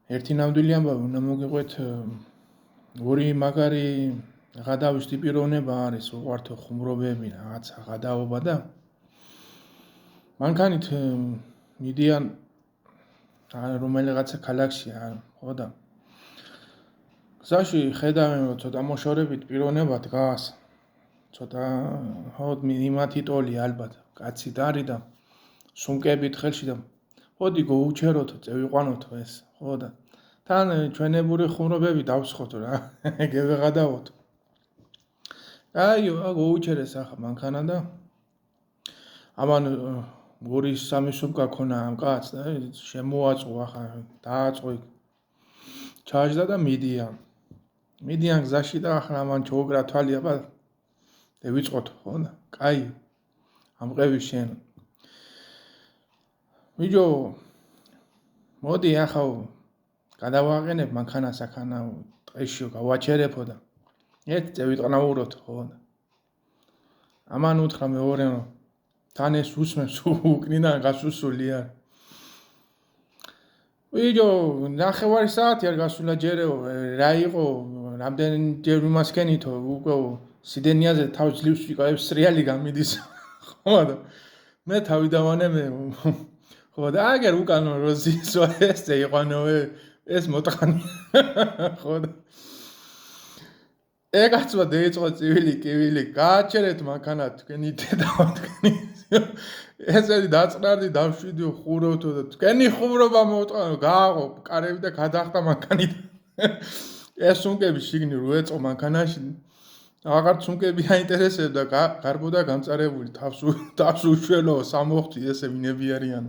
ერთი ნამდვილი ამბავი უნდა მოგიყვეთ ორი მაგარი ღადავის ტიპიროვნება არის უყვართ ხუმრობები რაღაცა ღადაობა და მანქანით მიდიან რომელიღაცა ქალაქშია ხო და გზაში ხედავენ რომ ცოტა მოშორებით პიროვნება დგას ცოტა ხო მიმათი ტოლი ალბათ კაცით არის და სუმკებით ხელში და მოდი გოუჩეროთ წევიყვანოთ ეს ხო და თან ჩვენებური ხუმრობები დავსხოთ რა გევეღადავოთ აიო გოუჩერეს ახლა მანქანა და ამან 2-3 სუმკა ქონა ამ კაცს და შემოაწყო ახლა დააწყო ჩაჯდა და მიდიან გზაში და ახლა ამან ჩოუკრა თვალი აბა დავიწყოთ ხო და კაი ამყევი შენ ვიჯო მოდი ახლა გადავაყენებ მანქანას ახანა ტყეში გავაჩერებო და ერთ წევიტყნაუროთ ხო და ამან უთხრა მეორე თან ეს უსმენს უკნიდან გასუსული არ ვიჯო ნახევარი საათი არ გასულა ჯერეო რა იყო რამდენჯერ ვიმასქენითო უკვე სიდენიაზე თავს ძლივს ვიყავებს სრიალი გამიდის ხო და მე თავი დავანემე ხო და აგერ უკანო როზის ეს ეყანოე ეს მოტყანი ხო და ეგაცვა დაიწყო წივილი კივილი გააჩერეთ მანქანა თქვენი დედაო თქვენი ესეთი დაწყნარდი დავშვიდიო ხურავთო და თქვენი ხუმრობა მოტყანო გააყო კარები და გადახტა მანქანით ეს სუნკები შიგნი რო ეწყო მანქანაში აღარ სუნკები აინტერესებდა გარბოდა გამწარებული თავს უშველო სამოხთი ესე ვინები არიან